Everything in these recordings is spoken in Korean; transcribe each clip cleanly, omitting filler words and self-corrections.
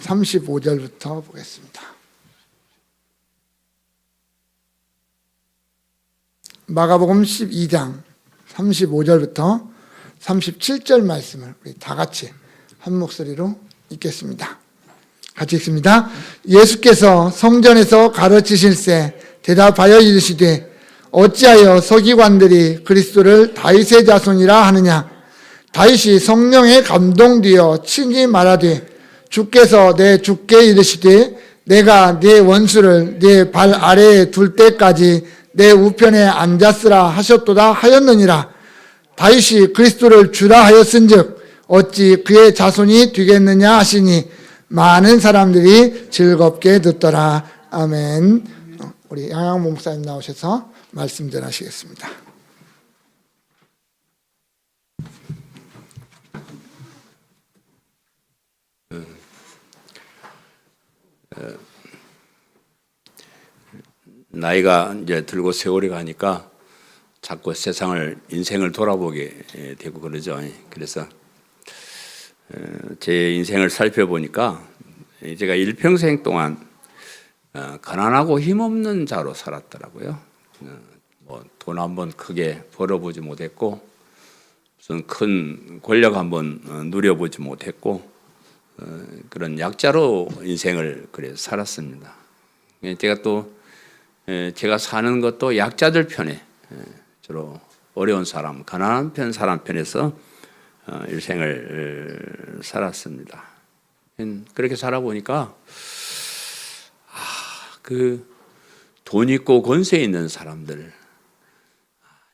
35절부터 보겠습니다. 마가복음 12장 35절부터 37절 말씀을 우리 다 같이 한 목소리로 읽겠습니다. 같이 읽습니다. 예수께서 성전에서 가르치실새 대답하여 이르시되 어찌하여 서기관들이 그리스도를 다윗의 자손이라 하느냐. 다윗이 성령에 감동되어 친히 말하되 주께서 내 주께 이르시되 내가 네 원수를 네 발 아래에 둘 때까지 내 우편에 앉았으라 하셨도다 하였느니라. 다윗이 그리스도를 주라 하였은즉 어찌 그의 자손이 되겠느냐 하시니 많은 사람들이 즐겁게 듣더라. 아멘. 우리 양양모 목사님 나오셔서 말씀 전하시겠습니다. 나이가 이제 들고 세월이 가니까 자꾸 인생을 돌아보게 되고 그러죠. 그래서 제 인생을 살펴보니까 제가 일평생 동안 가난하고 힘없는 자로 살았더라고요. 돈 한번 크게 벌어보지 못했고 무슨 큰 권력 한번 누려보지 못했고 그런 약자로 인생을 그래서 살았습니다. 제가 사는 것도 약자들 편에 주로 어려운 사람, 가난한 사람 편에서 일생을 살았습니다. 그렇게 살아보니까 돈 있고 권세 있는 사람들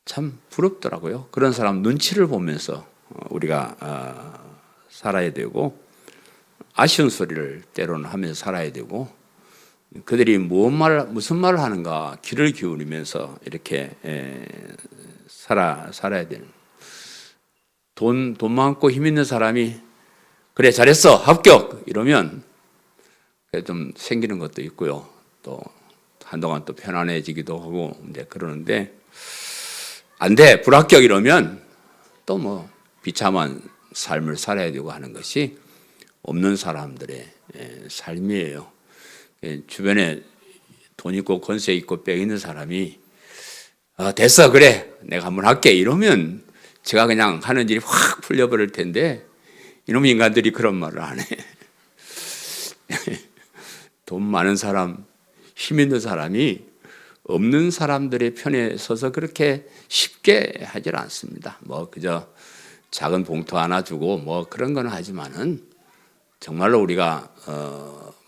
참 부럽더라고요. 그런 사람 눈치를 보면서 우리가 살아야 되고 아쉬운 소리를 때로는 하면서 살아야 되고 그들이 무슨 말을 하는가 귀를 기울이면서 이렇게 살아야 되는. 돈 많고 힘 있는 사람이 그래 잘했어 합격 이러면 좀 생기는 것도 있고요. 또 한동안 또 편안해지기도 하고 이제 그러는데 안 돼 불합격 이러면 또 비참한 삶을 살아야 되고 하는 것이 없는 사람들의 삶이에요. 주변에 돈 있고 권세 있고 빽 있는 사람이 됐어 그래 내가 한번 할게 이러면 제가 그냥 하는 일이 확 풀려버릴 텐데 이놈 인간들이 그런 말을 안 해. 돈 많은 사람 힘 있는 사람이 없는 사람들의 편에 서서 그렇게 쉽게 하질 않습니다. 그저 작은 봉투 하나 주고 그런 건 하지만은 정말로 우리가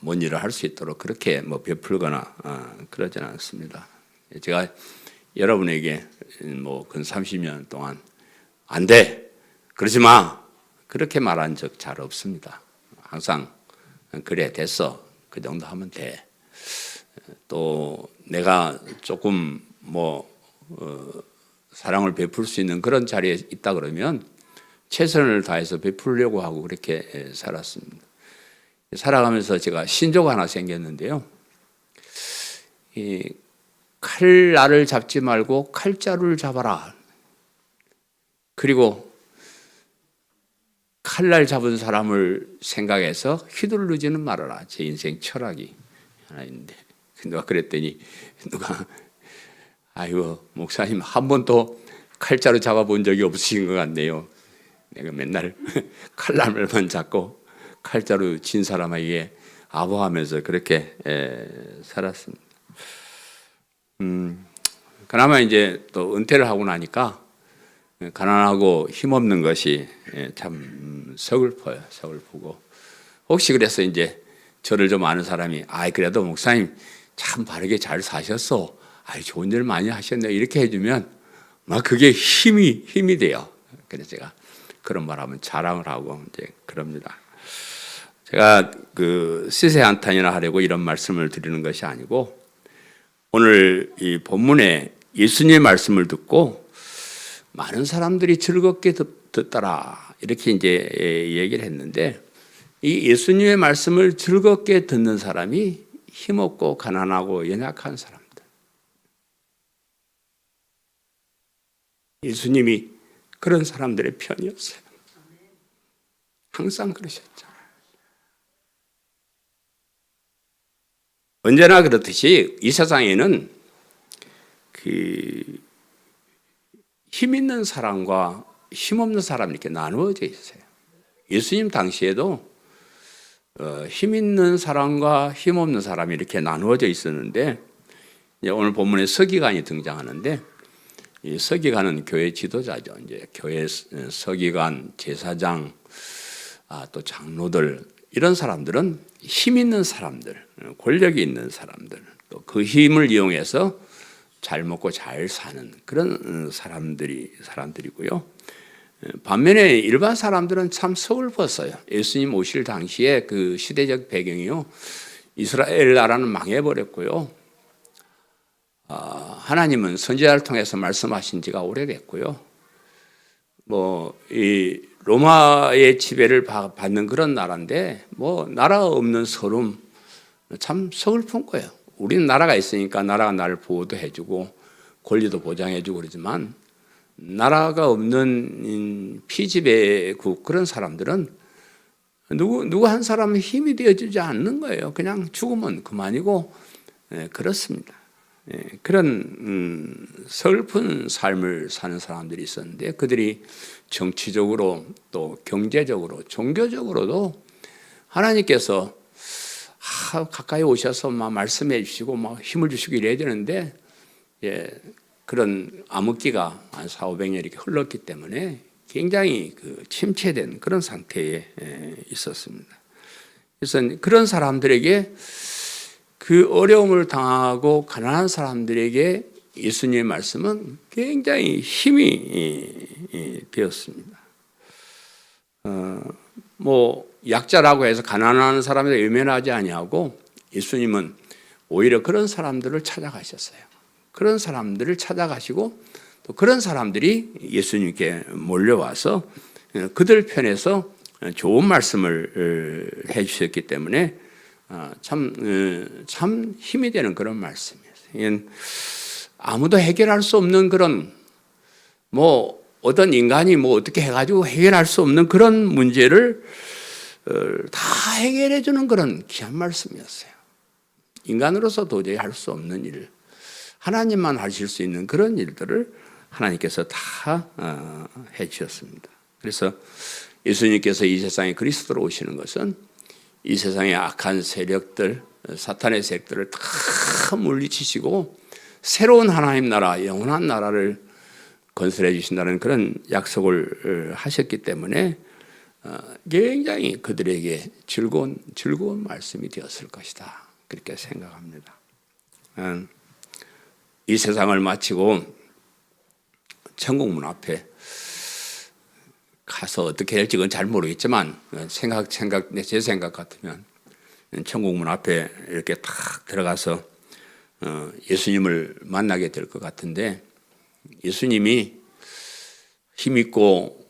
뭔 일을 할 수 있도록 그렇게 베풀거나 그러지는 않습니다. 제가 여러분에게 근 30년 동안 안 돼, 그러지 마 그렇게 말한 적 잘 없습니다. 항상 그래 됐어 그 정도 하면 돼. 또 내가 조금 사랑을 베풀 수 있는 그런 자리에 있다 그러면 최선을 다해서 베풀려고 하고 그렇게 살았습니다. 살아가면서 제가 신조가 하나 생겼는데요. 칼날을 잡지 말고 칼자루를 잡아라. 그리고 칼날 잡은 사람을 생각해서 휘두르지는 말아라. 제 인생 철학이 하나 있는데 누가 그랬더니 아이고 목사님 한 번도 칼자루 잡아본 적이 없으신 것 같네요. 내가 맨날 칼날만 잡고 칼자루 친 사람에게 아부하면서 그렇게 살았습니다. 그나마 이제 또 은퇴를 하고 나니까 가난하고 힘없는 것이 참 서글퍼요. 서글프고 혹시 그래서 이제 저를 좀 아는 사람이 그래도 목사님 참 바르게 잘 사셨어. 좋은 일 많이 하셨네. 이렇게 해주면 그게 힘이 돼요. 그래서 제가 그런 말하면 자랑을 하고 이제 그럽니다. 제가 시세한탄이나 하려고 이런 말씀을 드리는 것이 아니고 오늘 이 본문에 예수님의 말씀을 듣고 많은 사람들이 즐겁게 듣더라 이렇게 이제 얘기를 했는데 이 예수님의 말씀을 즐겁게 듣는 사람이 힘없고 가난하고 연약한 사람들. 예수님이 그런 사람들의 편이었어요. 항상 그러셨죠. 언제나 그렇듯이 이 세상에는 그 힘 있는 사람과 힘 없는 사람 이렇게 나누어져 있어요. 예수님 당시에도 힘 있는 사람과 힘 없는 사람이 이렇게 나누어져 있었는데, 이제 오늘 본문에 서기관이 등장하는데, 이 서기관은 교회 지도자죠. 이제 교회 서기관, 제사장, 또 장로들, 이런 사람들은 힘 있는 사람들, 권력이 있는 사람들, 또 그 힘을 이용해서 잘 먹고 잘 사는 그런 사람들이고요. 반면에 일반 사람들은 참 서글펐어요. 예수님 오실 당시에 그 시대적 배경이요, 이스라엘 나라는 망해버렸고요. 하나님은 선지자를 통해서 말씀하신 지가 오래됐고요. 이 로마의 지배를 받는 그런 나라인데, 나라가 없는 서름, 참 서글픈 거예요. 우리는 나라가 있으니까 나라가 나를 보호도 해주고 권리도 보장해주고 그러지만, 나라가 없는 피지배국 그런 사람들은 누구 한 사람은 힘이 되어주지 않는 거예요. 그냥 죽으면 그만이고, 그렇습니다. 그런 슬픈 삶을 사는 사람들이 있었는데, 그들이 정치적으로 또 경제적으로 종교적으로도 하나님께서 가까이 오셔서 말씀해 주시고 힘을 주시고 이래야 되는데, 그런 암흑기가 한 400~500년 이렇게 흘렀기 때문에 굉장히 침체된 그런 상태에 있었습니다. 그래서 그런 사람들에게, 그 어려움을 당하고 가난한 사람들에게 예수님의 말씀은 굉장히 힘이 되었습니다. 약자라고 해서 가난한 사람에 외면하지 아니하고, 예수님은 오히려 그런 사람들을 찾아가셨어요. 그런 사람들을 찾아가시고, 또 그런 사람들이 예수님께 몰려와서 그들 편에서 좋은 말씀을 해주셨기 때문에 참 힘이 되는 그런 말씀이었어요. 아무도 해결할 수 없는 그런, 어떤 인간이 어떻게 해가지고 해결할 수 없는 그런 문제를 다 해결해 주는 그런 귀한 말씀이었어요. 인간으로서 도저히 할 수 없는 일, 하나님만 하실 수 있는 그런 일들을 하나님께서 다 해주셨습니다. 그래서 예수님께서 이 세상에 그리스도로 오시는 것은 이 세상의 악한 세력들, 사탄의 세력들을 다 물리치시고 새로운 하나님 나라, 영원한 나라를 건설해 주신다는 그런 약속을 하셨기 때문에 굉장히 그들에게 즐거운 말씀이 되었을 것이다, 그렇게 생각합니다. 이 세상을 마치고 천국 문 앞에 가서 어떻게 될지 그건 잘 모르겠지만, 제 생각 같으면 천국 문 앞에 이렇게 탁 들어가서 예수님을 만나게 될 것 같은데, 예수님이 힘 있고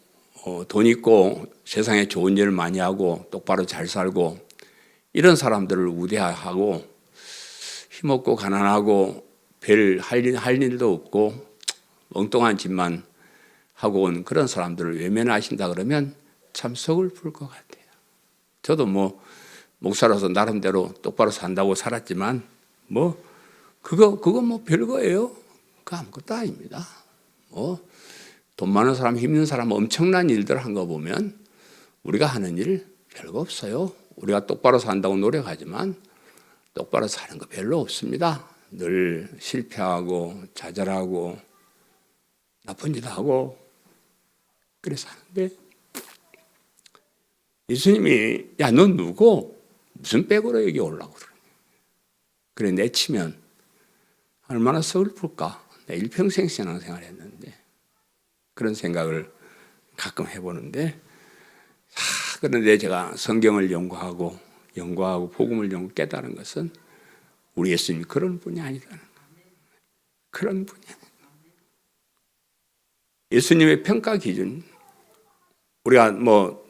돈 있고 세상에 좋은 일을 많이 하고 똑바로 잘 살고 이런 사람들을 우대하고, 힘없고 가난하고 별 할 일도 없고 엉뚱한 짓만 하고 온 그런 사람들을 외면하신다 그러면 참 서글플 것 같아요. 저도 목사로서 나름대로 똑바로 산다고 살았지만 그거 별거예요. 그거 아무것도 아닙니다. 돈 많은 사람, 힘있는 사람 엄청난 일들 한 거 보면 우리가 하는 일 별거 없어요. 우리가 똑바로 산다고 노력하지만 똑바로 사는 거 별로 없습니다. 늘 실패하고 좌절하고 나쁜 짓 하고 그래서 하는데, 예수님이 야, 넌 누구? 무슨 백으로 여기 오려고 그러냐. 그래 내치면 얼마나 서글플까. 내 일평생 신앙생활 했는데 그런 생각을 가끔 해보는데, 그런데 제가 성경을 연구하고 복음을 깨달은 것은 우리 예수님이 그런 분이 아니다는 거예요. 그런 분이 아니에요. 예수님의 평가 기준, 우리가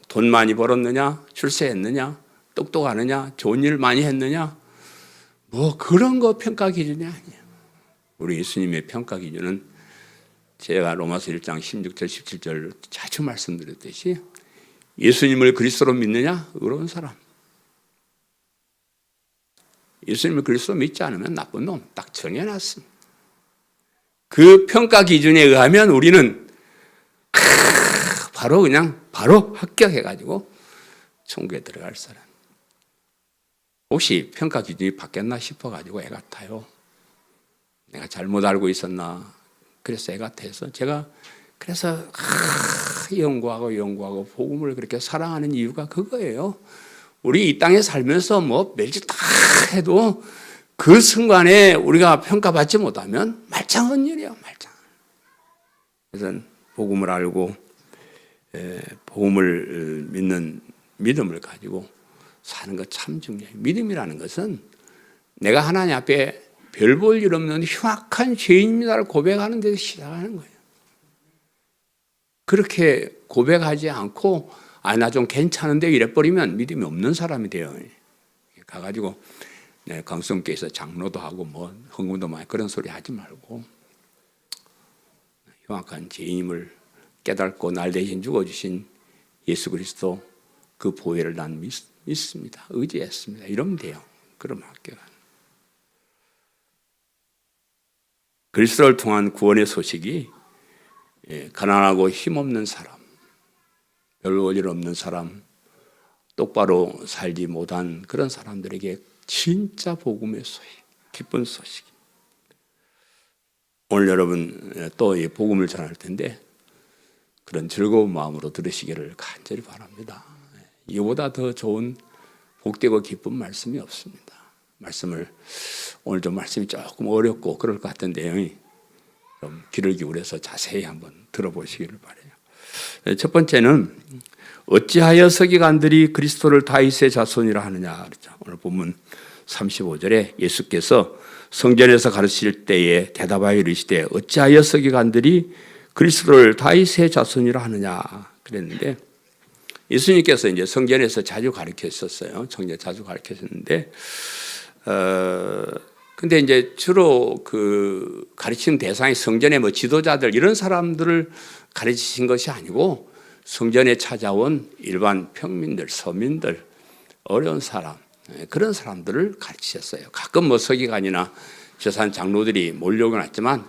돈 많이 벌었느냐, 출세했느냐, 똑똑하느냐, 좋은 일 많이 했느냐, 그런 거 평가 기준이 아니에요. 우리 예수님의 평가 기준은 제가 로마서 1장 16절 17절 자주 말씀드렸듯이, 예수님을 그리스도로 믿느냐, 의로운 사람. 예수님을 그리스도 믿지 않으면 나쁜 놈 딱 정해놨습니다. 그 평가 기준에 의하면 우리는 바로 합격해가지고 천국에 들어갈 사람. 혹시 평가 기준이 바뀌었나 싶어가지고 애가 타요. 내가 잘못 알고 있었나. 그래서 애가 타서 제가 그래서 연구하고 복음을 그렇게 사랑하는 이유가 그거예요. 우리 이 땅에 살면서 뭐 별짓 다 해도 그 순간에 우리가 평가받지 못하면 말짱한 일이야, 말짱. 그래서 복음을 알고 복음을 믿는 믿음을 가지고 사는 것 참 중요해요. 믿음이라는 것은 내가 하나님 앞에 별 볼 일 없는 흉악한 죄인입니다를 고백하는 데서 시작하는 거예요. 그렇게 고백하지 않고 나 좀 괜찮은데 이래버리면 믿음이 없는 사람이 돼요. 가가지고 강성교에서 장로도 하고 뭐 헌금도 많이 그런 소리 하지 말고 흉악한 죄인임을 깨닫고 날 대신 죽어주신 예수 그리스도 그 보혈을 난 믿습니다. 의지했습니다. 이러면 돼요. 그러면 합격은. 그리스도를 통한 구원의 소식이 가난하고 힘없는 사람, 별 볼 일 없는 사람, 똑바로 살지 못한 그런 사람들에게 진짜 복음의 소식, 기쁜 소식. 오늘 여러분 또 이 복음을 전할 텐데 그런 즐거운 마음으로 들으시기를 간절히 바랍니다. 이보다 더 좋은 복되고 기쁜 말씀이 없습니다. 오늘 좀 말씀이 조금 어렵고 그럴 것 같은데요. 좀 귀를 기울여서 자세히 한번 들어보시기를 바라요. 첫 번째는 어찌하여 서기관들이 그리스도를 다윗의 자손이라 하느냐. 오늘 본문 35절에 예수께서 성전에서 가르칠 때에 대답하여 이르시되 어찌하여 서기관들이 그리스도를 다윗의 자손이라 하느냐 그랬는데 예수님께서 이제 성전에서 자주 가르쳤었어요. 성전 자주 가르쳤는데 근데 이제 주로 그 가르치는 대상이 성전의 뭐 지도자들 이런 사람들을 가르치신 것이 아니고 성전에 찾아온 일반 평민들, 서민들, 어려운 사람 그런 사람들을 가르치셨어요. 가끔 뭐 서기관이나 재산 장로들이 몰려오긴 했지만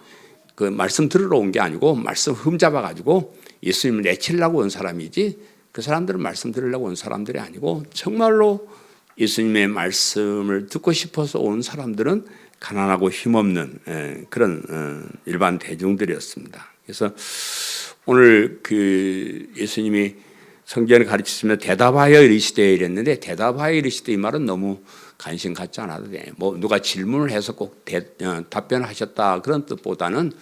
그 말씀 들으러 온 게 아니고 말씀 흠잡아 가지고 예수님을 내치려고 온 사람이지 그 사람들은 말씀 들으려고 온 사람들이 아니고 정말로 예수님의 말씀을 듣고 싶어서 온 사람들은 가난하고 힘없는 그런 일반 대중들이었습니다. 그래서 오늘 그 예수님이 성전을 가르치시며 대답하여 이르시되 이랬는데 대답하여 이르시되 이 말은 너무 관심 갖지 않아도 돼. 뭐 누가 질문을 해서 꼭 답변하셨다 그런 뜻보다는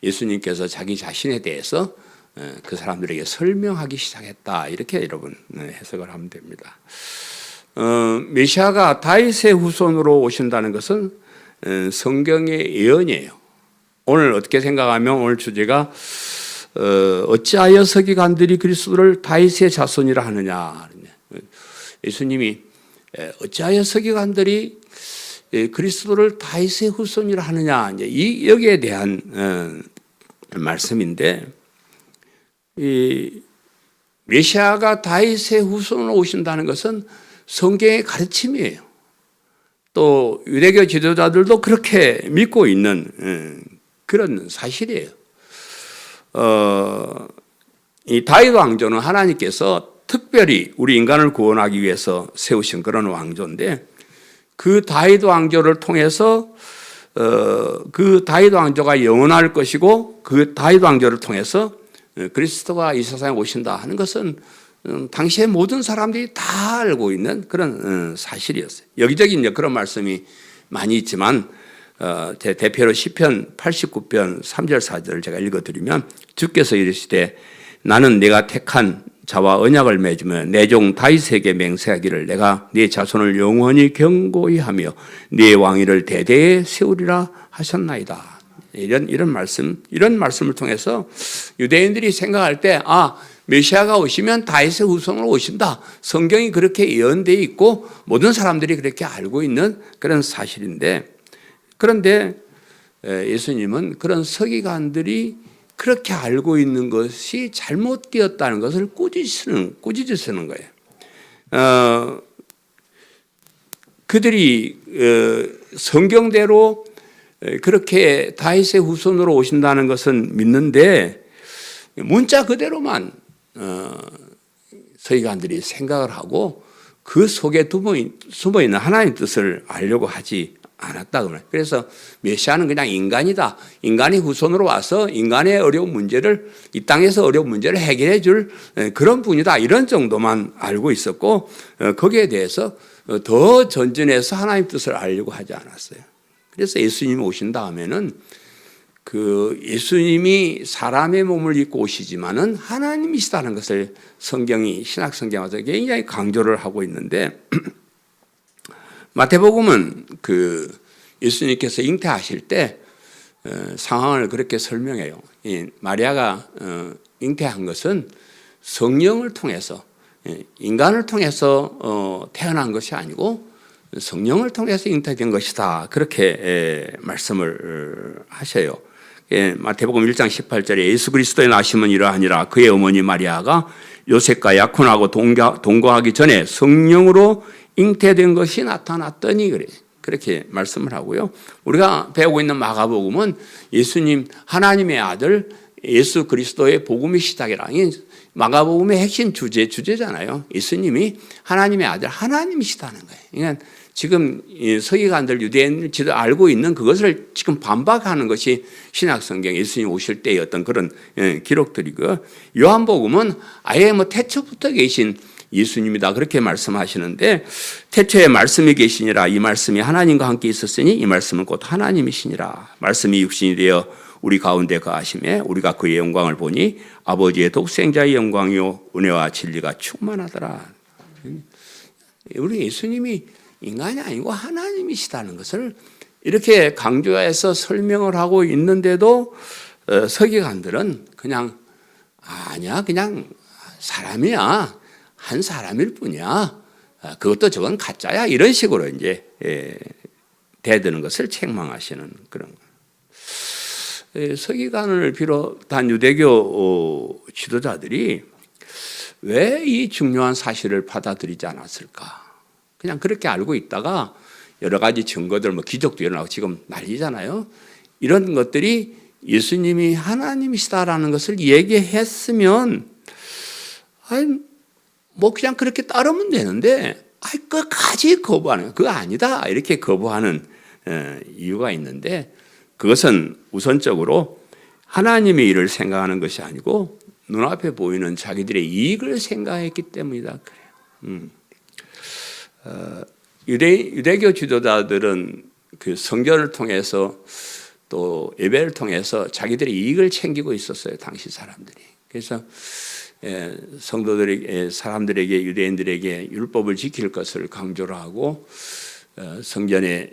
예수님께서 자기 자신에 대해서 그 사람들에게 설명하기 시작했다 이렇게 여러분 해석을 하면 됩니다. 메시아가 다윗의 후손으로 오신다는 것은 성경의 예언이에요. 오늘 어떻게 생각하면 오늘 주제가 어찌하여 서기관들이 그리스도를 다윗의 자손이라 하느냐. 예수님이 어찌하여 서기관들이 그리스도를 다윗의 후손이라 하느냐. 이 여기에 대한 말씀인데 이 메시아가 다윗의 후손으로 오신다는 것은 성경의 가르침이에요. 또 유대교 지도자들도 그렇게 믿고 있는 그런 사실이에요. 이 다윗 왕조는 하나님께서 특별히 우리 인간을 구원하기 위해서 세우신 그런 왕조인데 그 다윗 왕조를 통해서 그 다윗 왕조가 영원할 것이고 그 다윗 왕조를 통해서 그리스도가 이 세상에 오신다 하는 것은 당시의 모든 사람들이 다 알고 있는 그런 사실이었어요. 여기저기 이제 그런 말씀이 많이 있지만 제 대표로 시편 89편 3절 4절을 제가 읽어드리면 주께서 이르시되 나는 내가 택한 자와 언약을 맺으며 내 종 다윗에게 맹세하기를 내가 네 자손을 영원히 견고히 하며 네 왕위를 대대에 세우리라 하셨나이다. 이런 말씀을 통해서 유대인들이 생각할 때 메시아가 오시면 다윗의 후손으로 오신다. 성경이 그렇게 예언되어 있고 모든 사람들이 그렇게 알고 있는 그런 사실인데 그런데 예수님은 그런 서기관들이 그렇게 알고 있는 것이 잘못되었다는 것을 꾸짖으시는 거예요. 그들이 성경대로 그렇게 다윗의 후손으로 오신다는 것은 믿는데 문자 그대로만 서기관들이 생각을 하고 그 속에 숨어 있는 하나님의 뜻을 알려고 하지 않았다. 그래서 메시아는 그냥 인간이다. 인간이 후손으로 와서 인간의 어려운 문제를, 이 땅에서 어려운 문제를 해결해 줄 그런 분이다. 이런 정도만 알고 있었고, 거기에 대해서 더 전진해서 하나님의 뜻을 알려고 하지 않았어요. 그래서 예수님이 오신 다음에는 그 예수님이 사람의 몸을 입고 오시지만은 하나님이시다는 것을 성경이, 신약 성경에서 굉장히 강조를 하고 있는데, 마태복음은 그 예수님께서 잉태하실 때 상황을 그렇게 설명해요. 마리아가 잉태한 것은 성령을 통해서, 인간을 통해서 태어난 것이 아니고 성령을 통해서 잉태된 것이다. 그렇게 말씀을 하셔요. 마태복음 1장 18절에 예수 그리스도의 나심은 이러하니라. 그의 어머니 마리아가 요셉과 약혼하고 동거하기 전에 성령으로 잉태된 것이 나타났더니 그래. 그렇게 말씀을 하고요. 우리가 배우고 있는 마가복음은 예수님 하나님의 아들 예수 그리스도의 복음의 시작이라. 마가복음의 핵심 주제잖아요. 예수님이 하나님의 아들 하나님이시다는 거예요. 그러니까 지금 서기관들 유대인들도 알고 있는 그것을 지금 반박하는 것이 신약 성경 예수님 오실 때의 어떤 그런 기록들이고, 요한복음은 아예 태초부터 계신 예수님이다 그렇게 말씀하시는데, 태초에 말씀이 계시니라. 이 말씀이 하나님과 함께 있었으니 이 말씀은 곧 하나님이시니라. 말씀이 육신이 되어 우리 가운데 거하심에 우리가 그의 영광을 보니 아버지의 독생자의 영광이요 은혜와 진리가 충만하더라. 우리 예수님이 인간이 아니고 하나님이시다는 것을 이렇게 강조해서 설명을 하고 있는데도 서기관들은 그냥 아니야, 그냥 사람이야, 한 사람일 뿐이야, 그것도 저건 가짜야, 이런 식으로 이제 대드는 것을 책망하시는 그런 거예요. 서기관을 비롯한 유대교 지도자들이 왜 이 중요한 사실을 받아들이지 않았을까? 그냥 그렇게 알고 있다가 여러 가지 증거들, 기적도 일어나고 지금 난리잖아요. 이런 것들이 예수님이 하나님이시다라는 것을 얘기했으면, 그냥 그렇게 따르면 되는데, 끝까지 거부하는 거예요. 그거 아니다. 이렇게 거부하는 이유가 있는데, 그것은 우선적으로 하나님의 일을 생각하는 것이 아니고 눈앞에 보이는 자기들의 이익을 생각했기 때문이다. 그래요. 유대교 지도자들은 그 성전을 통해서 또 예배를 통해서 자기들의 이익을 챙기고 있었어요, 당시 사람들이. 그래서 성도들에게, 사람들에게, 유대인들에게 율법을 지킬 것을 강조를 하고, 성전에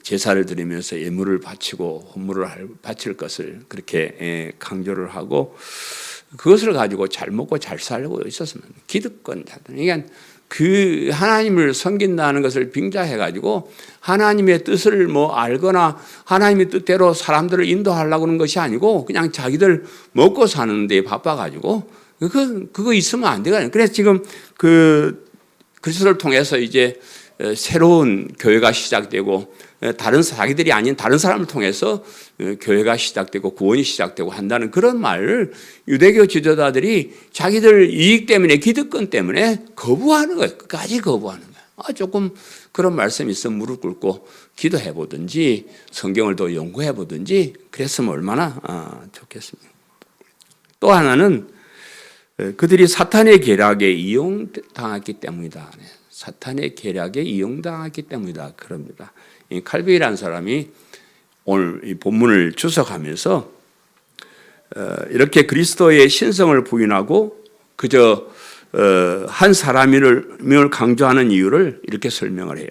제사를 드리면서 예물을 바치고 헌물을 바칠 것을 그렇게 강조를 하고, 그것을 가지고 잘 먹고 잘 살고 있었으면 기득권자들. 그러니까 그 하나님을 섬긴다는 것을 빙자해 가지고 하나님의 뜻을 알거나 하나님의 뜻대로 사람들을 인도하려고 하는 것이 아니고 그냥 자기들 먹고 사는 데 바빠 가지고 그거 있으면 안 되거든요. 그래서 지금 그리스도를 통해서 이제 새로운 교회가 시작되고, 자기들이 아닌 다른 사람을 통해서 교회가 시작되고 구원이 시작되고 한다는 그런 말을 유대교 지도자들이 자기들 이익 때문에, 기득권 때문에 거부하는 거예요. 끝까지 거부하는 거예요. 조금 그런 말씀이 있으면 무릎 꿇고 기도해 보든지 성경을 더 연구해 보든지 그랬으면 얼마나 좋겠습니까. 또 하나는 그들이 사탄의 계략에 이용당했기 때문이다. 사탄의 계략에 이용당했기 때문이다. 그럽니다. 칼빈이라는 사람이 오늘 이 본문을 주석하면서 이렇게 그리스도의 신성을 부인하고 그저 한 사람임을 강조하는 이유를 이렇게 설명을 해요.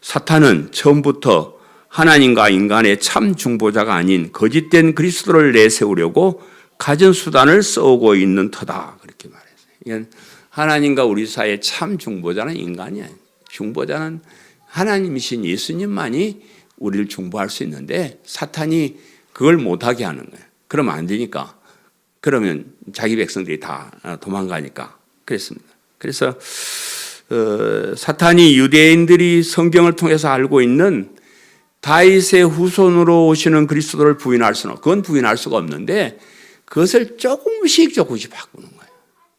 사탄은 처음부터 하나님과 인간의 참 중보자가 아닌 거짓된 그리스도를 내세우려고 가진 수단을 써오고 있는 터다. 그렇게 말했어요. 하나님과 우리 사이의 참 중보자는 인간이 아니에요. 중보자는 하나님이신 예수님만이 우리를 중보할 수 있는데 사탄이 그걸 못하게 하는 거예요. 그러면 안 되니까. 그러면 자기 백성들이 다 도망가니까 그랬습니다. 그래서 사탄이 유대인들이 성경을 통해서 알고 있는 다윗의 후손으로 오시는 그리스도를 부인할 수는 그건 부인할 수가 없는데 그것을 조금씩 바꾸는 거예요.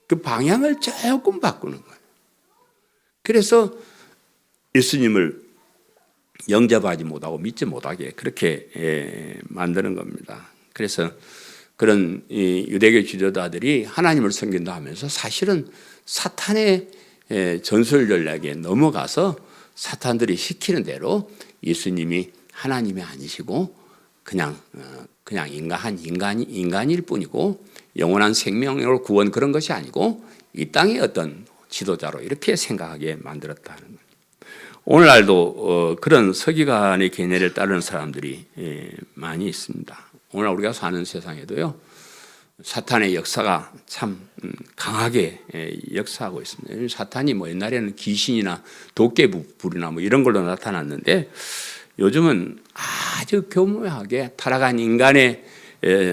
그 방향을 조금 바꾸는 거예요. 그래서 예수님을 영접하지 못하고 믿지 못하게 그렇게 만드는 겁니다. 그래서 그런 유대교 지도자들이 하나님을 섬긴다 하면서 사실은 사탄의 전술 전략에 넘어가서 사탄들이 시키는 대로 예수님이 하나님이 아니시고 그냥 인간일 뿐이고 영원한 생명으로 구원 그런 것이 아니고 이 땅의 어떤 지도자로 이렇게 생각하게 만들었다는 거예요. 오늘날도 그런 서기관의 견해를 따르는 사람들이 많이 있습니다. 오늘 우리가 사는 세상에도요. 사탄의 역사가 참 강하게 역사하고 있습니다. 사탄이 뭐 옛날에는 귀신이나 도깨비불이나 뭐 이런 걸로 나타났는데 요즘은 아주 교묘하게 타락한 인간의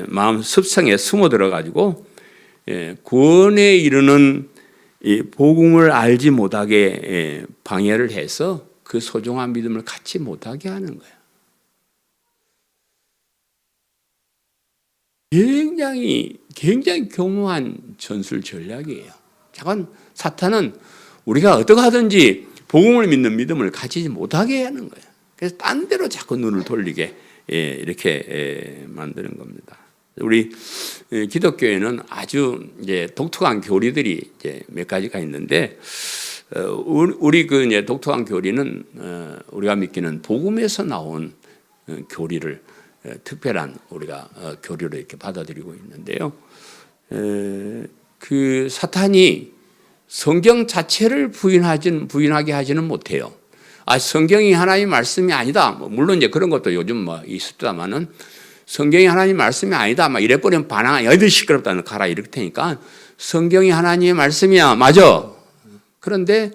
마음 습성에 숨어들어 가지고 구원에 이르는 이 복음을 알지 못하게 방해를 해서 그 소중한 믿음을 갖지 못하게 하는 거예요. 굉장히 교묘한 전술 전략이에요. 잠깐 사탄은 우리가 어떻게 하든지 복음을 믿는 믿음을 가지지 못하게 하는 거예요. 그래서 딴 데로 자꾸 눈을 돌리게 이렇게 만드는 겁니다. 우리 기독교에는 아주 이제 독특한 교리들이 이제 몇 가지가 있는데 우리 그 이제 독특한 교리는 우리가 믿기는 복음에서 나온 교리를 특별한 우리가 교리로 이렇게 받아들이고 있는데요. 그 사탄이 성경 자체를 부인하게 하지는 못해요. 성경이 하나님의 말씀이 아니다. 물론 이제 그런 것도 요즘 뭐 있었다마는 성경이 하나님 말씀이 아니다. 막 이래버리면 반항, 여기들 시끄럽다는 가라 이럴 테니까 성경이 하나님의 말씀이야. 맞아. 그런데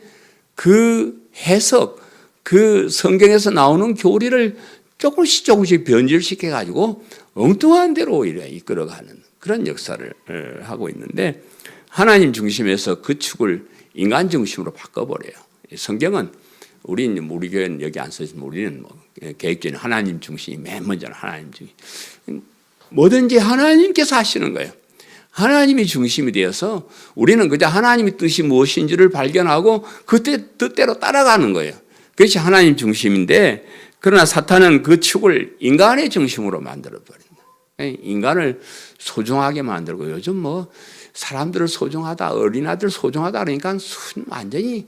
그 해석, 그 성경에서 나오는 교리를 조금씩 변질시켜가지고 엉뚱한 대로 오히려 이끌어가는 그런 역사를 하고 있는데 하나님 중심에서 그 축을 인간 중심으로 바꿔버려요. 성경은 우리 교회는 여기 안 써있지만 우리는 뭐 계획적인 하나님 중심이 맨 먼저는 하나님 중심. 뭐든지 하나님께서 하시는 거예요. 하나님이 중심이 되어서 우리는 그저 하나님의 뜻이 무엇인지를 발견하고 그때 뜻대로 따라가는 거예요. 그것이 하나님 중심인데 그러나 사탄은 그 축을 인간의 중심으로 만들어버린다. 인간을 소중하게 만들고 요즘 뭐 사람들을 소중하다, 어린아이들 소중하다 그러니까 완전히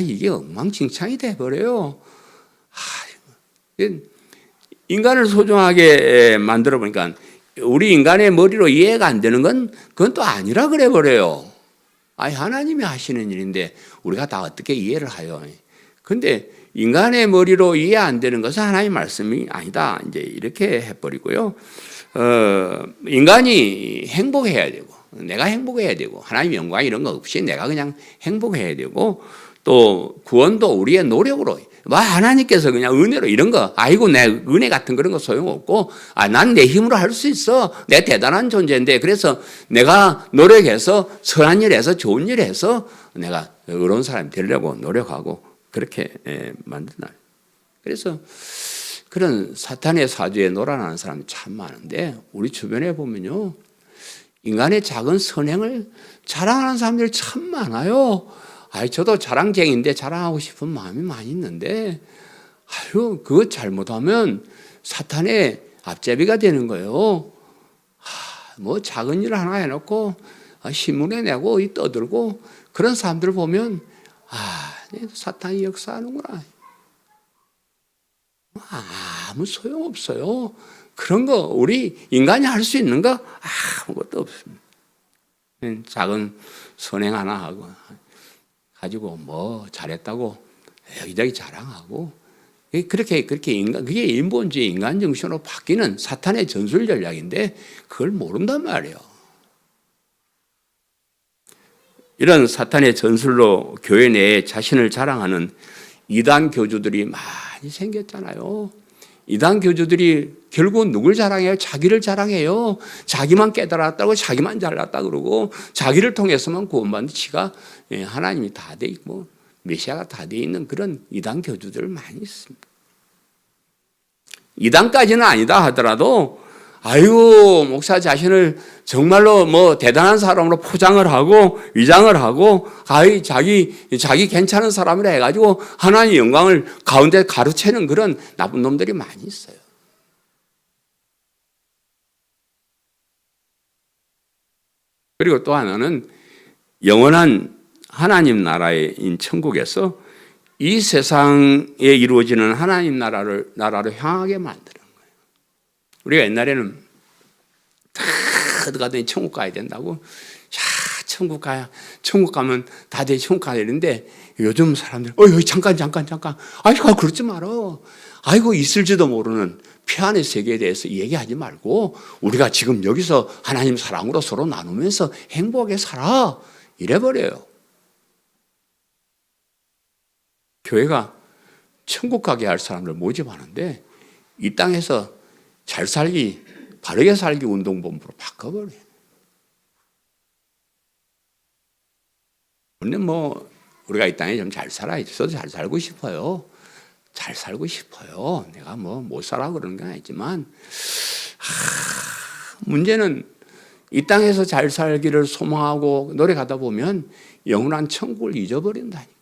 이게 엉망진창이 돼버려요. 인간을 소중하게 만들어 보니까 우리 인간의 머리로 이해가 안 되는 건 그건 또 아니라 그래 버려요. 하나님이 하시는 일인데 우리가 다 어떻게 이해를 해요? 근데 인간의 머리로 이해 안 되는 것은 하나님의 말씀이 아니다. 이제 이렇게 해버리고요. 인간이 행복해야 되고 내가 행복해야 되고 하나님 영광 이런 거 없이 내가 그냥 행복해야 되고 또 구원도 우리의 노력으로 하나님께서 그냥 은혜로 이런 거 내 은혜 같은 그런 거 소용없고 난 내 힘으로 할 수 있어. 내 대단한 존재인데 그래서 내가 노력해서 선한 일 해서 좋은 일 해서 내가 의로운 사람이 되려고 노력하고 그렇게 만든다. 그래서 그런 사탄의 사주에 놀아나는 사람이 참 많은데 우리 주변에 보면요. 인간의 작은 선행을 자랑하는 사람들이 참 많아요. 저도 자랑쟁이인데 자랑하고 싶은 마음이 많이 있는데 그거 잘못하면 사탄의 앞제비가 되는 거예요. 뭐 작은 일 하나 해놓고 신문에 내고 떠들고 그런 사람들을 보면 사탄이 역사하는구나. 아무 소용없어요. 그런 거 우리 인간이 할 수 있는 거 아무것도 없습니다. 작은 선행 하나 하고 가지고 뭐 잘했다고 여기저기 자랑하고 그렇게 그게 인본주의 인간 정신으로 바뀌는 사탄의 전술 전략인데 그걸 모른단 말이에요. 이런 사탄의 전술로 교회 내에 자신을 자랑하는 이단 교주들이 많이 생겼잖아요. 이단 교주들이 결국은 누굴 자랑해요? 자기를 자랑해요. 자기만 깨달았다고 자기만 잘났다 그러고 자기를 통해서만 구원받는 지가 하나님이 다 돼 있고 메시아가 다 되어 있는 그런 이단 교주들 많이 있습니다. 이단까지는 아니다 하더라도 아이고 목사 자신을 정말로 뭐 대단한 사람으로 포장을 하고 위장을 하고 자기 괜찮은 사람이라 해가지고 하나님의 영광을 가운데 가로채는 그런 나쁜 놈들이 많이 있어요. 그리고 또 하나는 영원한 하나님 나라인 천국에서 이 세상에 이루어지는 하나님 나라로 향하게 만드는 거예요. 우리가 옛날에는 다 어디 가더니 천국 가야 된다고. 야, 천국 가면 다들 천국 가야 되는데 요즘 사람들 잠깐. 아이고 그러지 마라. 아이고 있을지도 모르는 피안의 세계에 대해서 얘기하지 말고 우리가 지금 여기서 하나님 사랑으로 서로 나누면서 행복하게 살아. 이래버려요. 교회가 천국 가게 할 사람들 모집하는데 이 땅에서 잘 살기, 바르게 살기 운동본부로 바꿔버려요. 근데 뭐 우리가 이 땅에 좀 잘 살아야지. 저도 잘 살고 싶어요. 잘 살고 싶어요. 내가 뭐 못 살아 그러는 건 아니지만 문제는 이 땅에서 잘 살기를 소망하고 노력하다 보면 영원한 천국을 잊어버린다니까.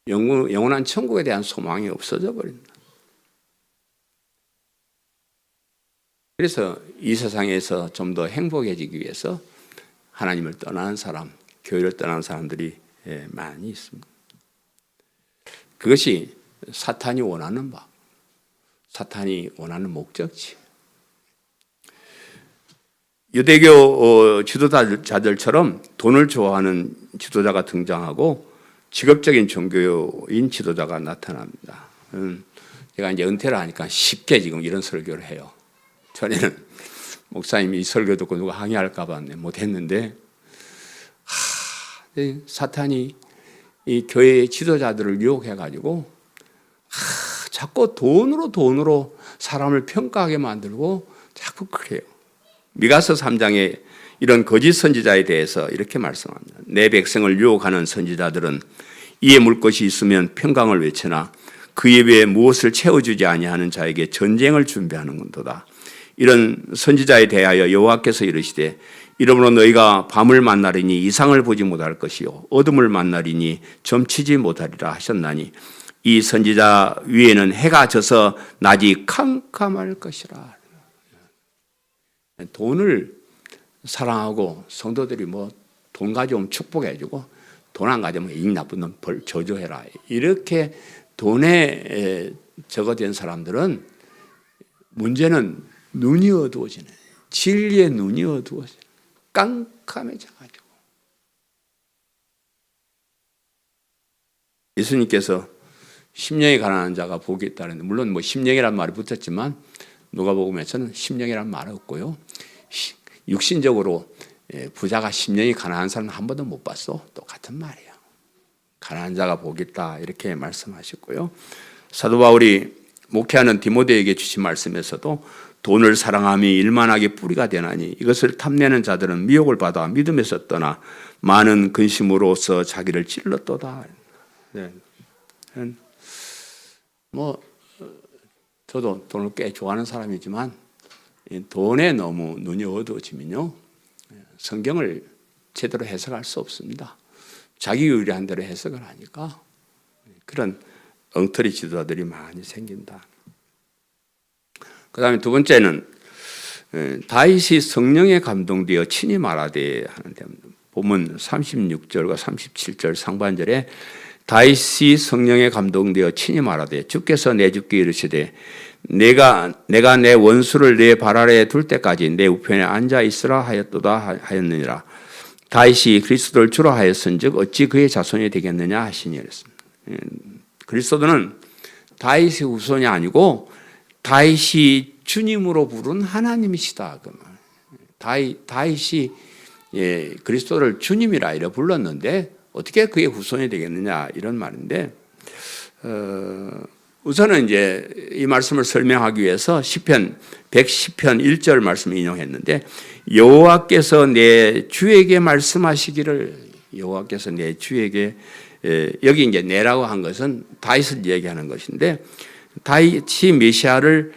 영원한 천국에 대한 소망이 없어져 버린다. 그래서 이 세상에서 좀 더 행복해지기 위해서 하나님을 떠나는 사람, 교회를 떠나는 사람들이 많이 있습니다. 그것이 사탄이 원하는 바, 사탄이 원하는 목적지. 유대교 지도자들처럼 돈을 좋아하는 지도자가 등장하고 직업적인 종교인 지도자가 나타납니다. 제가 이제 은퇴를 하니까 쉽게 지금 이런 설교를 해요. 전에는 목사님이 이 설교 듣고 누가 항의할까 봐 못했는데 사탄이 이 교회의 지도자들을 유혹해가지고 자꾸 돈으로 사람을 평가하게 만들고 자꾸 그래요. 미가서 3장에 이런 거짓 선지자에 대해서 이렇게 말씀합니다. 내 백성을 유혹하는 선지자들은 이에 물 것이 있으면 평강을 외치나 그 입에 무엇을 채워주지 아니하는 자에게 전쟁을 준비하는 건도다. 이런 선지자에 대하여 여호와께서 이르시되 이러므로 너희가 밤을 만나리니 이상을 보지 못할 것이요 어둠을 만나리니 점치지 못하리라 하셨나니 이 선지자 위에는 해가 져서 낮이 캄캄할 것이라. 돈을 사랑하고 성도들이 뭐 돈 가져오면 축복해주고 돈 안 가져오면 이 나쁜 놈 벌 저주해라. 이렇게 돈에 적어된 사람들은 문제는 눈이 어두워지네. 진리의 눈이 어두워지네. 깜깜해져가지고. 예수님께서 심령이 가난한 자가 복이 있다는데 물론 뭐 심령이란 말이 붙었지만 누가복음에서는 심령이란 말은 없고요. 육신적으로 부자가 심령이 가난한 사람은 한 번도 못 봤어. 똑같은 말이에요. 가난한 자가 복이 있다 이렇게 말씀하셨고요. 사도 바울이 목회하는 디모데에게 주신 말씀에서도 돈을 사랑함이 일만하게 뿌리가 되나니 이것을 탐내는 자들은 미혹을 받아 믿음에서 떠나 많은 근심으로써 자기를 찔렀도다. 네. 뭐 저도 돈을 꽤 좋아하는 사람이지만 돈에 너무 눈이 어두워지면요 성경을 제대로 해석할 수 없습니다. 자기 유리한 대로 해석을 하니까 그런 엉터리 지도자들이 많이 생긴다. 그 다음에 두 번째는 다윗이 성령에 감동되어 친히 말하되 하는데 본문 36절과 37절 상반절에 다윗이 성령에 감동되어 친히 말하되 주께서 내 주께 이르시되 내가 내 원수를 내 발 아래에 둘 때까지 내 우편에 앉아 있으라 하였도다 하였느니라. 다윗이 그리스도를 주로 하였은즉 어찌 그의 자손이 되겠느냐 하시니 이랬습니다. 그리스도는 다윗의 후손이 아니고 다윗이 주님으로 부른 하나님이시다. 다윗이 그리스도를 주님이라 이래 불렀는데 어떻게 그의 후손이 되겠느냐 이런 말인데 우선은 이제 이 말씀을 설명하기 위해서 시편 110편 1절 말씀을 인용했는데 여호와께서 내 주에게 말씀하시기를 여호와께서 내 주에게 여기 이제 내라고 한 것은 다윗을 얘기하는 것인데 다윗이 메시아를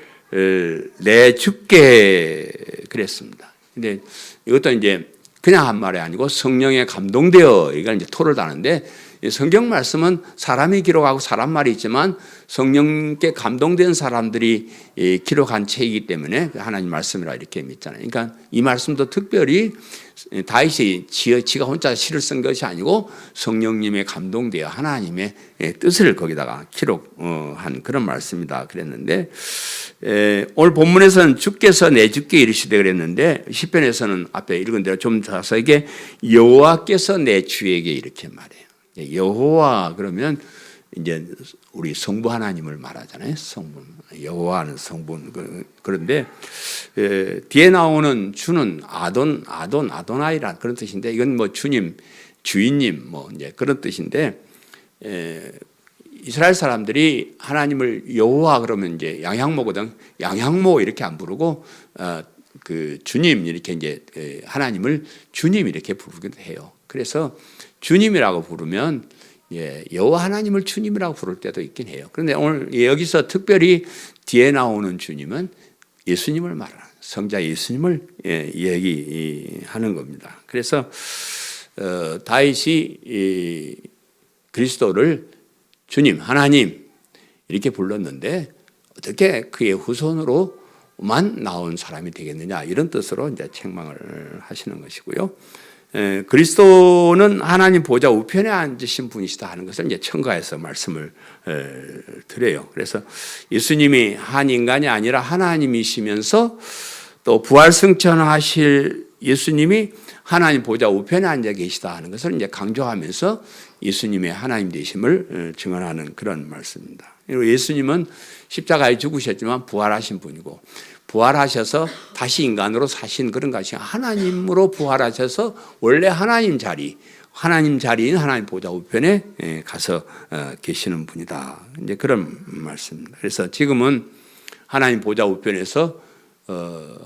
내 주께 그랬습니다. 근데 이것도 이제 그냥 한 말이 아니고 성령에 감동되어 이걸 이제 토를 다는데 성경 말씀은 사람이 기록하고 사람 말이 있지만 성령께 감동된 사람들이 기록한 책이기 때문에 하나님 말씀이라 이렇게 믿잖아요. 그러니까 이 말씀도 특별히 다윗이 지가 혼자 시를 쓴 것이 아니고 성령님의 감동되어 하나님의 뜻을 거기다가 기록한 그런 말씀이다 그랬는데 오늘 본문에서는 주께서 내 주께 이르시되 그랬는데 시편에서는 앞에 읽은 대로 좀 자세하게 여호와께서 내 주에게 이렇게 말해요. 여호와 그러면 이제 우리 성부 하나님을 말하잖아요. 성분 여호와는 성분 그런데 뒤에 나오는 주는 아도나이란 그런 뜻인데 이건 뭐 주님, 주인님 뭐 이제 그런 뜻인데 이스라엘 사람들이 하나님을 여호와 그러면 이제 양향모거든 양향모 이렇게 안 부르고 그 주님 이렇게 이제 하나님을 주님 이렇게 부르기도 해요. 그래서 주님이라고 부르면 여호와 하나님을 주님이라고 부를 때도 있긴 해요. 그런데 오늘 여기서 특별히 뒤에 나오는 주님은 예수님을 말하는 성자 예수님을 얘기하는 겁니다. 그래서 다윗이 그리스도를 주님, 하나님 이렇게 불렀는데 어떻게 그의 후손으로만 나온 사람이 되겠느냐 이런 뜻으로 이제 책망을 하시는 것이고요. 그리스도는 하나님 보좌 우편에 앉으신 분이시다 하는 것을 이제 첨가해서 말씀을 드려요. 그래서 예수님이 한 인간이 아니라 하나님이시면서 또 부활승천하실 예수님이 하나님 보좌 우편에 앉아 계시다 하는 것을 이제 강조하면서 예수님의 하나님 되심을 증언하는 그런 말씀입니다. 예수님은 십자가에 죽으셨지만 부활하신 분이고 부활하셔서 다시 인간으로 사신 그런 것이 하나님으로 부활하셔서 원래 하나님 자리인 하나님 보좌 우편에 가서 계시는 분이다. 이제 그런 말씀입니다. 그래서 지금은 하나님 보좌 우편에서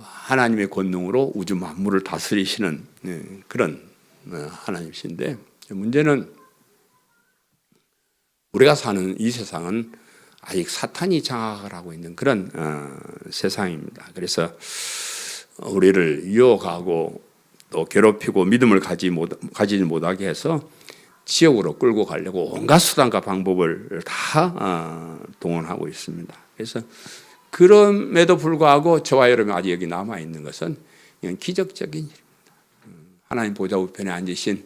하나님의 권능으로 우주 만물을 다스리시는 그런 하나님이신데 문제는 우리가 사는 이 세상은 아직 사탄이 장악을 하고 있는 그런 세상입니다. 그래서 우리를 유혹하고 또 괴롭히고 믿음을 가지지 못하게 해서 지옥으로 끌고 가려고 온갖 수단과 방법을 다 동원하고 있습니다. 그래서 그럼에도 불구하고 저와 여러분이 아직 여기 남아있는 것은 기적적인 일입니다. 하나님 보좌 우편에 앉으신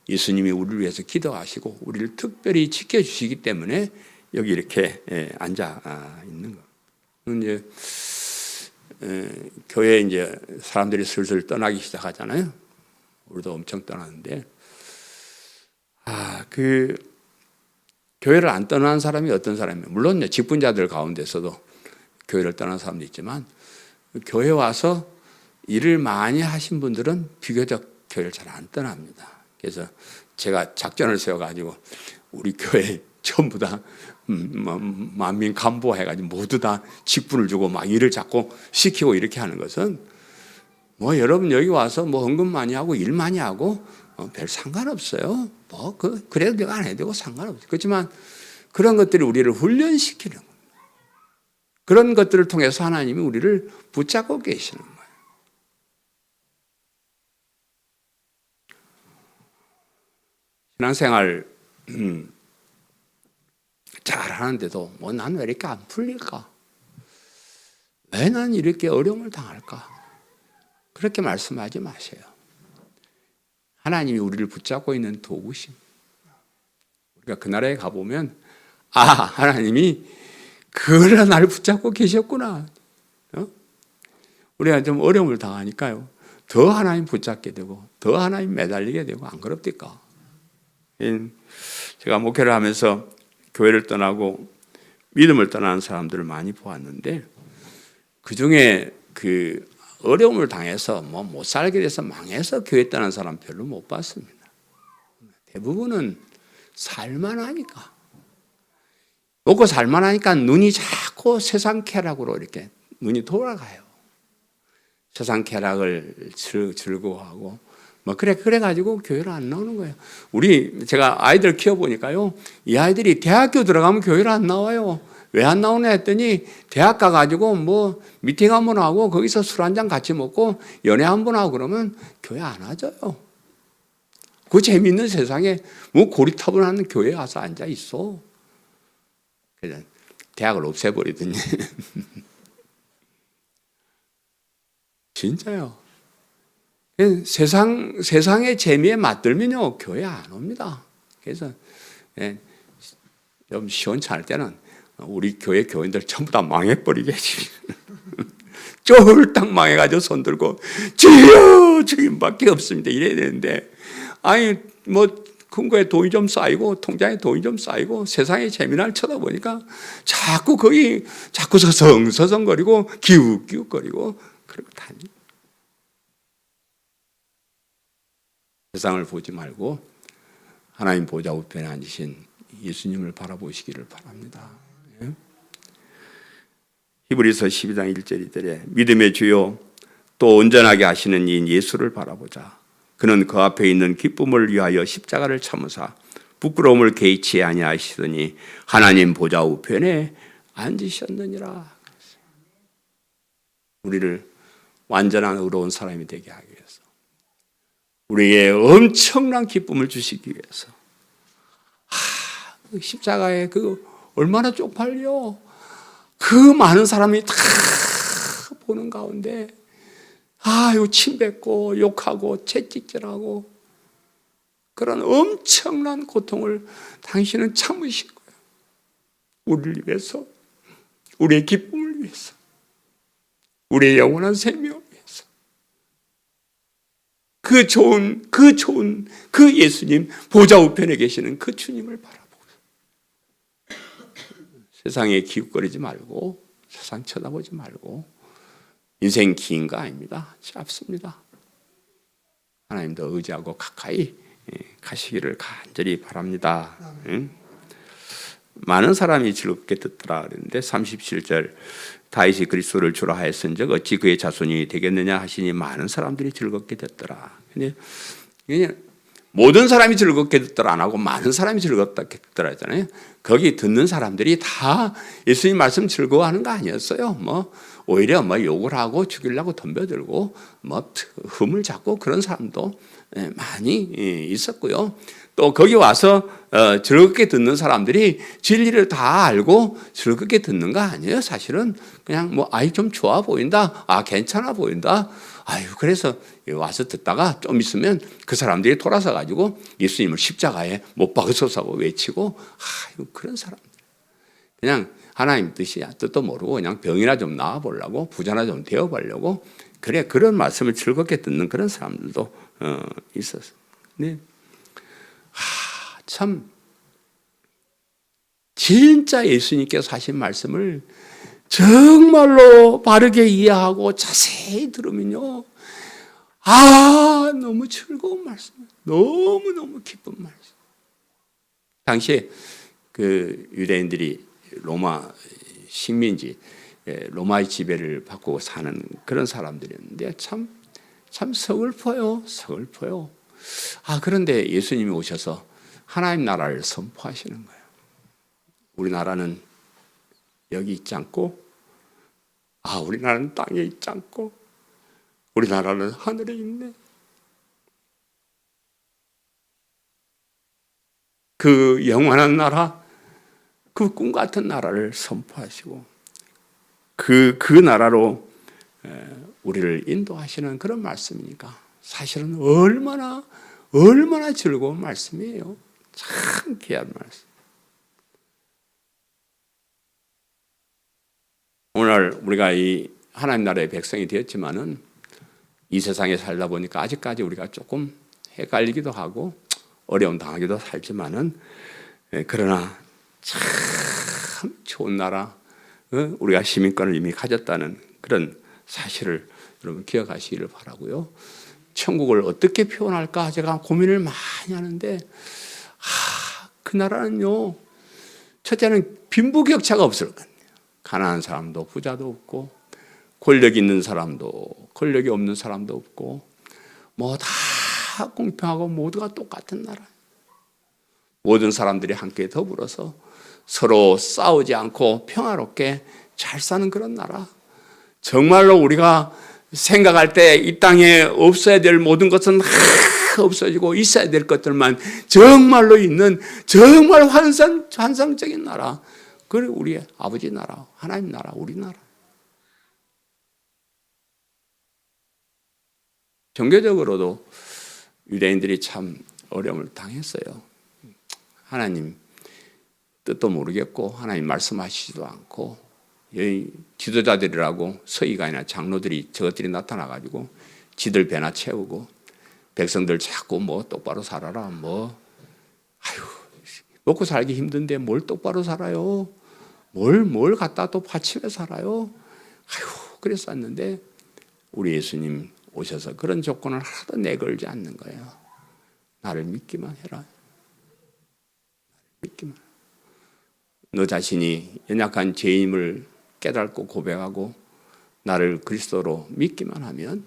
예수님이 우리를 위해서 기도하시고 우리를 특별히 지켜주시기 때문에 여기 이렇게 앉아 있는 거. 이제 교회 이제 사람들이 슬슬 떠나기 시작하잖아요. 우리도 엄청 떠나는데, 그 교회를 안 떠나는 사람이 어떤 사람이에요? 물론 직분자들 가운데서도 교회를 떠난 사람도 있지만 교회 와서 일을 많이 하신 분들은 비교적 교회를 잘 안 떠납니다. 그래서 제가 작전을 세워가지고 우리 교회 전부 다 만민 간부해가지고 모두 다 직분을 주고 막 일을 자꾸 시키고 이렇게 하는 것은 뭐 여러분 여기 와서 뭐 헌금 많이 하고 일 많이 하고 별 상관없어요. 뭐 그래도 내가 안 해도 되고 상관없어요. 그렇지만 그런 것들이 우리를 훈련시키는 겁니다. 그런 것들을 통해서 하나님이 우리를 붙잡고 계시는 거예요. 신앙생활 잘 하는데도 뭐 난 왜 이렇게 안 풀릴까? 왜 난 이렇게 어려움을 당할까? 그렇게 말씀하지 마세요. 하나님이 우리를 붙잡고 있는 도구심. 우리가 그 나라에 가보면 하나님이 그걸 나를 붙잡고 계셨구나. 우리가 좀 어려움을 당하니까요. 더 하나님 붙잡게 되고 더 하나님 매달리게 되고 안 그럽니까? 제가 목회를 하면서 교회를 떠나고 믿음을 떠나는 사람들을 많이 보았는데 그중에 그 어려움을 당해서 뭐 못 살게 돼서 망해서 교회 떠난 사람 별로 못 봤습니다. 대부분은 살만하니까 먹고 살만하니까 눈이 자꾸 세상 쾌락으로 이렇게 눈이 돌아가요. 세상 쾌락을 즐거워하고 뭐 그래 가지고 교회를 안 나오는 거예요. 제가 아이들 키워 보니까요, 이 아이들이 대학교 들어가면 교회를 안 나와요. 왜 안 나오냐 했더니 대학 가 가지고 뭐 미팅 한번 하고 거기서 술 한잔 같이 먹고 연애 한번 하고 그러면 교회 안 와줘요. 그 재미있는 세상에 뭐 고리타분한 교회에 와서 앉아 있어. 그래서 대학을 없애버리더니 진짜요. 세상의 재미에 맞들면요 교회 안 옵니다. 그래서 좀 시원찮을 때는 우리 교회 교인들 전부 다 망해버리게 쫄딱 망해가지고 손 들고 주여 주님밖에 없습니다 이래야 되는데, 아니 뭐 금고에 돈이 좀 쌓이고 통장에 돈이 좀 쌓이고 세상의 재미를 쳐다보니까 자꾸 서성서성거리고 기웃기웃거리고 그러고 다니. 세상을 보지 말고 하나님 보좌 우편에 앉으신 예수님을 바라보시기를 바랍니다. 히브리서 12장 1절 2절에 믿음의 주요 또 온전하게 하시는 이인 예수를 바라보자. 그는 그 앞에 있는 기쁨을 위하여 십자가를 참으사 부끄러움을 개의치 아니하시더니 하나님 보좌 우편에 앉으셨느니라. 우리를 완전한 의로운 사람이 되게 하기 위해서, 우리에게 엄청난 기쁨을 주시기 위해서, 십자가에 얼마나 쪽팔려. 그 많은 사람이 다 보는 가운데 이거 침뱉고 욕하고 채찍질하고 그런 엄청난 고통을 당신은 참으신 거예요. 우리를 위해서, 우리의 기쁨을 위해서, 우리의 영원한 생명을 위해서. 그 좋은 그 예수님 보좌 우편에 계시는 그 주님을 바라보고 세상에 기웃거리지 말고 세상 쳐다보지 말고, 인생 긴 거 아닙니다. 짧습니다. 하나님도 의지하고 가까이 가시기를 간절히 바랍니다. 응? 많은 사람이 즐겁게 듣더라 그랬는데 37절 다윗이 그리스도를 주라 하였은즉 어찌 그의 자손이 되겠느냐 하시니 많은 사람들이 즐겁게 듣더라. 근데 모든 사람이 즐겁게 듣더라 안 하고 많은 사람이 즐겁게 듣더라 했잖아요. 거기 듣는 사람들이 다 예수님 말씀 즐거워하는 거 아니었어요. 오히려 욕을 하고 죽이려고 덤벼들고 흠을 잡고 그런 사람도 많이 있었고요. 또 거기 와서 즐겁게 듣는 사람들이 진리를 다 알고 즐겁게 듣는 거 아니에요. 사실은 그냥 좀 좋아 보인다, 괜찮아 보인다, 그래서 와서 듣다가 좀 있으면 그 사람들이 돌아서 가지고 예수님을 십자가에 못 박으소서 외치고 그런 사람들, 그냥 하나님 뜻도 모르고 그냥 병이나 좀 나아 보려고, 부자나 좀 되어 보려고 그런 말씀을 즐겁게 듣는 그런 사람들도 있었어요. 네. 참 진짜 예수님께서 하신 말씀을 정말로 바르게 이해하고 자세히 들으면요, 너무 즐거운 말씀, 너무너무 기쁜 말씀. 당시에 그 유대인들이 로마 식민지, 로마의 지배를 받고 사는 그런 사람들이었는데 참 서글퍼요. 그런데 예수님이 오셔서 하나님 나라를 선포하시는 거예요. 우리나라는 여기 있지 않고, 우리나라는 땅에 있지 않고, 우리나라는 하늘에 있네. 그 영원한 나라, 그 꿈 같은 나라를 선포하시고 그 나라로 우리를 인도하시는 그런 말씀이니까 사실은 얼마나 즐거운 말씀이에요. 참 귀한 말씀. 오늘 우리가 이 하나님 나라의 백성이 되었지만은 이 세상에 살다 보니까 아직까지 우리가 조금 헷갈리기도 하고 어려움 당하기도 살지만은, 그러나 참 좋은 나라, 우리가 시민권을 이미 가졌다는 그런 사실을 여러분 기억하시기를 바라고요. 천국을 어떻게 표현할까 제가 고민을 많이 하는데, 그 나라는요, 첫째는 빈부격차가 없을 것 같아요. 가난한 사람도 부자도 없고, 권력 있는 사람도 권력이 없는 사람도 없고, 다 다 공평하고 모두가 똑같은 나라. 모든 사람들이 함께 더불어서 서로 싸우지 않고 평화롭게 잘 사는 그런 나라. 정말로 우리가 생각할 때 이 땅에 없어야 될 모든 것은 없어지고 있어야 될 것들만 정말로 있는 정말 환상적인 나라. 그게 우리의 아버지 나라, 하나님 나라, 우리 나라. 종교적으로도 유대인들이 참 어려움을 당했어요. 하나님 뜻도 모르겠고 하나님 말씀하시지도 않고 여기 지도자들이라고 서기관이나 장로들이 저것들이 나타나가지고 지들 배나 채우고 백성들 자꾸 뭐 똑바로 살아라 먹고 살기 힘든데 뭘 똑바로 살아요? 뭘 갖다 또 받치며 살아요? 그랬었는데 우리 예수님 오셔서 그런 조건을 하나도 내걸지 않는 거예요. 나를 믿기만 해라. 믿기만. 너 자신이 연약한 죄임을 깨닫고 고백하고 나를 그리스도로 믿기만 하면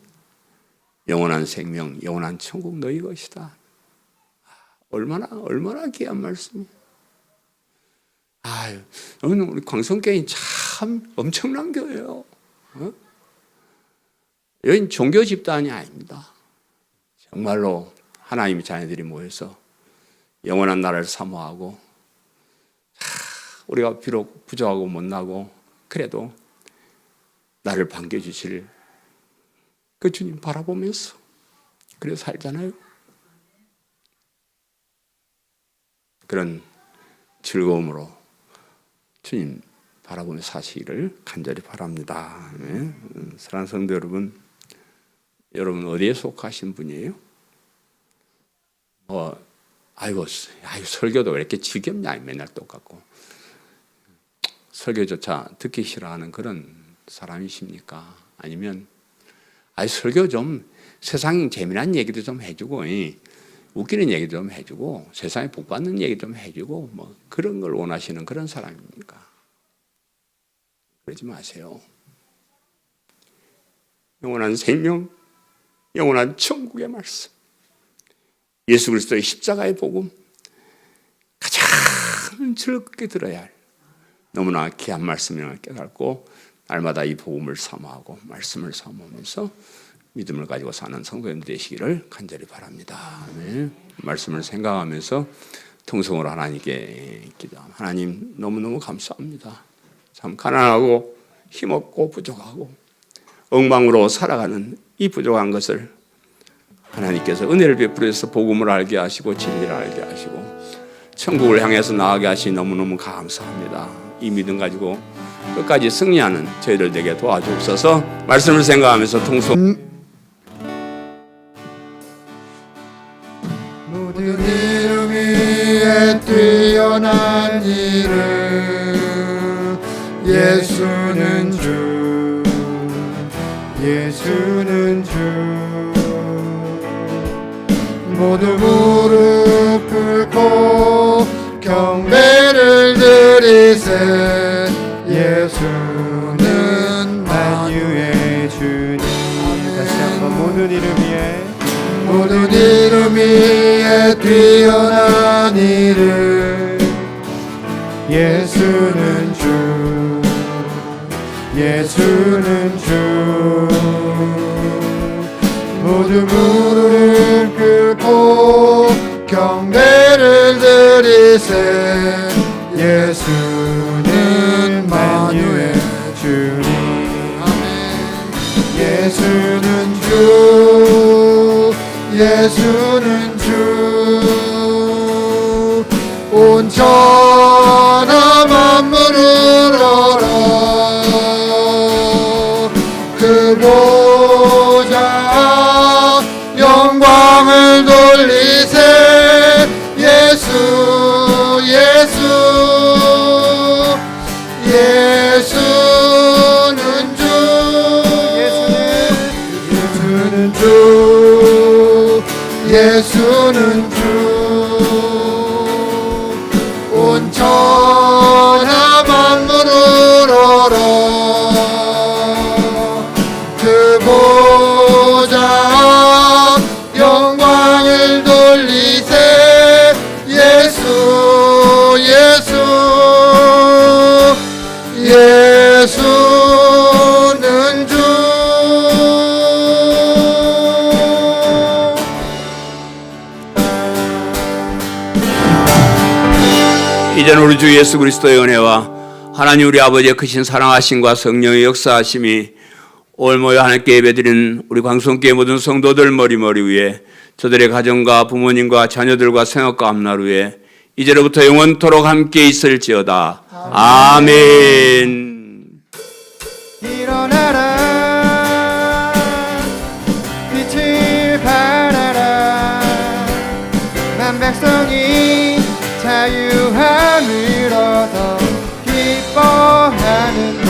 영원한 생명, 영원한 천국 너희 것이다. 얼마나 귀한 말씀이에요. 여러분 우리 광성교회 참 엄청난 교회예요. 여긴 종교 집단이 아닙니다. 정말로 하나님의 자녀들이 모여서 영원한 나라를 사모하고 우리가 비록 부족하고 못나고 그래도 나를 반겨주실 그 주님 바라보면서 그래서 살잖아요. 그런 즐거움으로 주님 바라보며 사시기를 간절히 바랍니다. 네. 사랑하는 성도 여러분 어디에 속하신 분이에요? 설교도 왜 이렇게 지겹냐 맨날 똑같고 설교조차 듣기 싫어하는 그런 사람이십니까? 아니면 설교 좀 세상 재미난 얘기도 좀 해주고 웃기는 얘기도 좀 해주고 세상에 복 받는 얘기 좀 해주고 뭐 그런 걸 원하시는 그런 사람입니까? 그러지 마세요. 영원한 생명, 영원한 천국의 말씀, 예수 그리스도의 십자가의 복음, 가장 즐겁게 들어야 할 너무나 귀한 말씀을 깨닫고 날마다 이 복음을 사모하고 말씀을 사모하면서 믿음을 가지고 사는 성도님들 되시기를 간절히 바랍니다. 네. 말씀을 생각하면서 통성으로 하나님께 기도합니다. 하나님 너무너무 감사합니다. 참 가난하고 힘없고 부족하고 엉망으로 살아가는 이 부족한 것을 하나님께서 은혜를 베풀어서 복음을 알게 하시고 진리를 알게 하시고 천국을 향해서 나아가게 하시니 너무너무 감사합니다. 이 믿음 가지고 끝까지 승리하는 저희들 되게 도와주옵소서. 말씀을 생각하면서 통성 모든 이름 위에 뛰어난 이름 예수는 주 예수는 주 모두 무릎 꿇고 경배를 드리세 예수는 만유의 주님. 다시 한번 모든 이름 위에 뛰어난 이름 예수는 주 예수는 주 모두 무릎 꿇고 경배를 드리세 예수는 만유의 주님. 예수는 주 예수는 주 온 천하 만물을 얼어 그 보좌 영광을 돌리세 예수 예수는 주 예수는 주 이제는 우리 주 예수 그리스도의 은혜와 하나님 우리 아버지의 크신 사랑하심과 성령의 역사하심이 오늘 모여 하나님께 예배드리는 우리 광성교회 모든 성도들 머리머리 위에 저들의 가정과 부모님과 자녀들과 생업과 앞날 위에 이제로부터 영원토록 함께 있을지어다. 아멘. 일어나라 빛을 발하라 만 백성이 자유함을 얻어 기뻐하는